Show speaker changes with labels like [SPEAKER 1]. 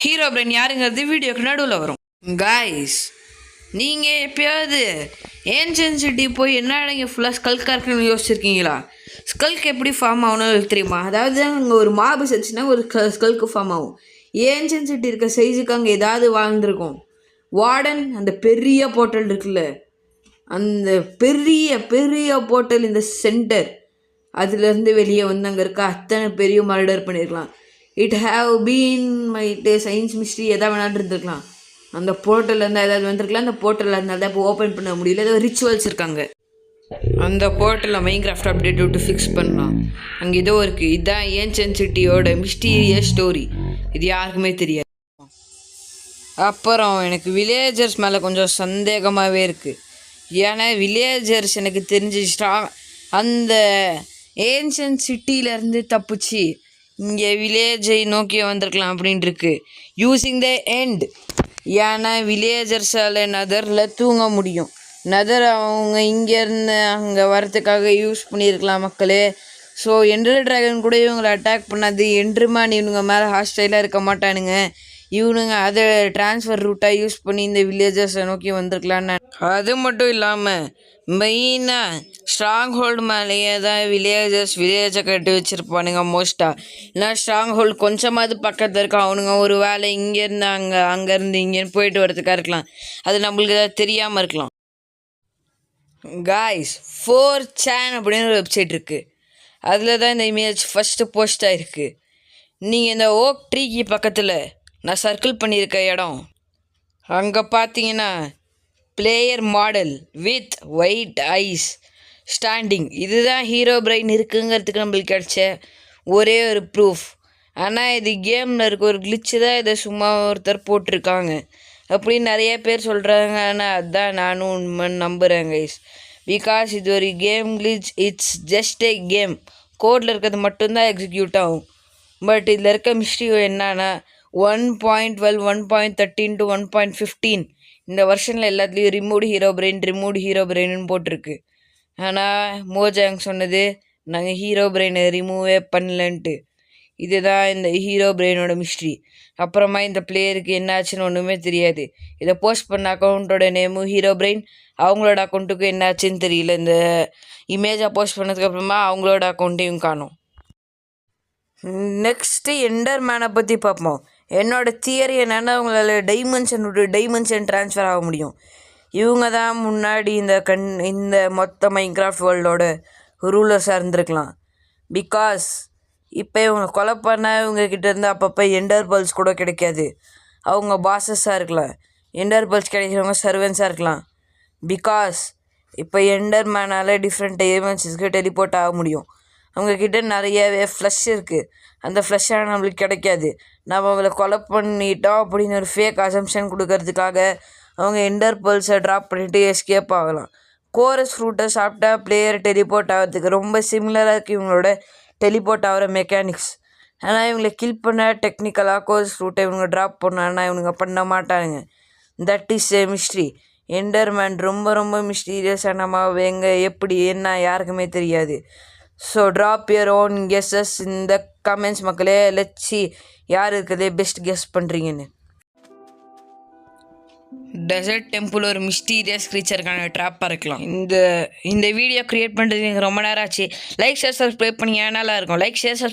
[SPEAKER 1] Hero brain யாருங்கிறது வீடியோக்கு நடுவில் வரும். காய்ஸ், நீங்கள் எப்பயாவது ஏன்ஷியன்ட் சிட்டி போய் என்ன இங்கே ஃபுல்லாக ஸ்கல்காக இருக்குன்னு யோசிச்சிருக்கீங்களா? ஸ்கல்க் எப்படி ஃபார்ம் ஆகணும்னு தெரியுமா? அதாவது அங்கே ஒரு மாபு செஞ்சுன்னா ஒரு ஸ்கல்க்கு ஃபார்ம் ஆகும். ஏன்ஷியன்ட் சிட்டி இருக்க சைஸுக்கு அங்கே ஏதாவது வாழ்ந்துருக்கும். வார்டன் அந்த பெரிய போர்ட்டல் இருக்குல்ல, அந்த பெரிய பெரிய போர்ட்டல் இந்த சென்டர், அதுலேருந்து வெளியே வந்து அங்கே இருக்க அத்தனை பெரிய மர்டர் பண்ணியிருக்கலாம். It have been மைட்டு science mystery எதாவது வேணாலும் இருந்திருக்கலாம். அந்த போர்ட்டல்லேருந்து ஏதாவது வந்திருக்கலாம். அந்த போர்ட்டலில் இருந்தால் இப்போ ஓப்பன் பண்ண முடியல. ஏதாவது ரிச்சுவல்ஸ் இருக்காங்க. அந்த போர்ட்டலில் மைன்கிராஃப்ட் அப்டேட் விட்டு ஃபிக்ஸ் பண்ணலாம். அங்கே ஏதோ இருக்குது. இதுதான் ஏன்ஷியன்ட் சிட்டியோட மிஸ்டீரியஸ் ஸ்டோரி. இது யாருக்குமே தெரியாது. அப்புறம் எனக்கு வில்லேஜர்ஸ் மேலே கொஞ்சம் சந்தேகமாகவே இருக்குது. ஏன்னா வில்லேஜர்ஸ் எனக்கு தெரிஞ்சிச்சிட்டா அந்த ஏன்ஷியன்ட் சிட்டியிலேருந்து தப்பிச்சு இங்கே வில்லேஜை நோக்கி வந்திருக்கலாம் அப்படின்ட்டு இருக்கு. Using the end. ஏன்னா வில்லேஜர்ஸால் நதரில் தூங்க முடியும். நதர் அவங்க இங்கேருந்து அங்கே வரத்துக்காக யூஸ் பண்ணியிருக்கலாம் மக்களே. ஸோ எண்டர் ட்ராகன் கூட இவங்களை அட்டாக் பண்ணாது. என்ட்ருமான் இவனுங்க மேலே ஹாஸ்டைலாக இருக்க மாட்டானுங்க. இவனுங்க அதை டிரான்ஸ்ஃபர் ரூட்டாக யூஸ் பண்ணி இந்த வில்லேஜர்ஸை நோக்கி வந்திருக்கலான்னு. அது மட்டும் இல்லாமல் மெயினாக ஸ்ட்ராங் ஹோல்டு மேலேயே தான் வில்லேஜை கட்டி வச்சுருப்பானுங்க மோஸ்ட்டாக. இல்லை ஸ்ட்ராங் ஹோல்டு கொஞ்சமாவது பக்கத்தில் இருக்க அவனுங்க ஒரு வேலை இங்கேருந்து அங்கேருந்து இங்கேருந்து போயிட்டு வரதுக்காக இருக்கலாம். அது நம்மளுக்கு ஏதாவது தெரியாமல் இருக்கலாம். காய்ஸ், 4chan அப்படின்னு ஒரு வெப்சைட் இருக்குது. அதில் தான் இந்த இமேஜ் ஃபஸ்ட்டு போஸ்ட் ஆகிருக்கு. நீங்கள் இந்த ஓக் ட்ரீக்கு பக்கத்தில் நான் சர்க்கிள் பண்ணியிருக்க இடம், அங்கே பார்த்தீங்கன்னா player model with white eyes standing. இதுதான் ஹீரோ பிரெயின் இருக்குங்கிறதுக்கு நம்மளுக்கு கிடச்ச ஒரே ஒரு ப்ரூஃப். ஆனால் இது கேமில் இருக்க ஒரு கிளிச்சு தான் இதை சும்மா ஒருத்தர் போட்டிருக்காங்க அப்படின்னு நிறைய பேர் சொல்கிறாங்க. ஆனால் அதுதான் நானும் உண்மைன்னு நம்புகிறேன் கைஸ். பிகாஸ் இது ஒரு game glitch. It's just a game. கோடில் இருக்கிறது மட்டும்தான் எக்ஸிக்யூட் ஆகும். பட் இதில் இருக்க மிஸ்ட்ரி என்னன்னா 1.12 1.13 to 1.15 இந்த வருஷனில் எல்லாத்துலேயும் ரிமூவ்டு ஹீரோ பிரெயின்னு போட்டிருக்கு. ஆனால் மோஜாங் சொன்னது நாங்கள் ஹீரோ பிரெயினை ரிமூவே பண்ணலன்ட்டு. இதுதான் இந்த ஹீரோ பிரெயினோட மிஸ்ட்ரி. அப்புறமா இந்த பிளேயருக்கு என்னாச்சுன்னு ஒன்றுமே தெரியாது. இதை போஸ்ட் பண்ண அக்கௌண்ட்டோட நேமும் ஹீரோ பிரெயின். அவங்களோட அக்கௌண்ட்டுக்கு என்னாச்சுன்னு தெரியல. இந்த இமேஜை போஸ்ட் பண்ணதுக்கப்புறமா அவங்களோட அக்கௌண்ட்டையும் காணும். நெக்ஸ்ட்டு எண்டர்மேனை பற்றி பார்ப்போம். என்னோடய தியரி என்னென்னா அவங்களால டைமென்ஷன் ட்ரான்ஸ்ஃபர் ஆக முடியும். இவங்க தான் முன்னாடி இந்த மொத்த மைன்கிராஃப்ட் வேர்ல்டோட ரூலர்ஸாக இருந்திருக்கலாம். பிகாஸ் இப்போ இவங்க கொலை பண்ண இவங்கக்கிட்ட இருந்து அப்பப்போ எண்டர் பல்ஸ் கூட கிடைக்காது. அவங்க பாஸஸாக இருக்கலாம். எண்டர் பல்ஸ் கிடைக்கிறவங்க சர்வன்ஸாக இருக்கலாம். பிகாஸ் இப்போ எண்டர் மேனால் டிஃப்ரெண்ட் டைமென்ஷன்ஸ்க்கு டெலிபோர்ட் ஆக முடியும். அவங்கக்கிட்ட நிறையவே ஃப்ளஷ் இருக்குது. அந்த ஃப்ளஷ்ஷாக நம்மளுக்கு கிடைக்காது. நம்ம அவங்கள கொலை பண்ணிட்டோம் அப்படின்னு ஒரு ஃபேக் அசம்ஷன் கொடுக்கறதுக்காக அவங்க எண்டர் பல்ஸை ட்ராப் பண்ணிவிட்டு எஸ்கேப் ஆகலாம். கோரஸ் ஃப்ரூட்டை சாப்பிட்டா பிளேயர் டெலிபோர்ட் ஆகிறதுக்கு ரொம்ப சிமிலராக இருக்குது இவங்களோட டெலிபோர்ட் ஆகிற மெக்கானிக்ஸ். ஆனால் இவங்களை கில் பண்ண டெக்னிக்கலாக கோரஸ் ஃப்ரூட்டை இவங்க ட்ராப் பண்ணான்னா இவனுங்க பண்ண மாட்டானுங்க. That is a mystery. Enderman ரொம்ப ரொம்ப மிஸ்டீரியஸான எங்கே எப்படி என்ன யாருக்குமே தெரியாது. So drop your own guesses இந்த கமெண்ட்ஸ் மக்களே. லெட்ஸ் யார் இருக்கிறதே பெஸ்ட் கெஸ் பண்ணுறீங்கன்னு. டெசர்ட் டெம்பிள் ஒரு மிஸ்டீரியஸ் க்ரீச்சருக்கான ட்ராப்பாக இருக்கலாம். இந்த வீடியோ க்ரியேட் பண்ணுறதுக்கு ரொம்ப நேரம் ஆச்சு. லைக் ஷேர் சப்ஸ்கிரைப் பண்ணி ஏன்னாலாம் இருக்கும். Like share subscribe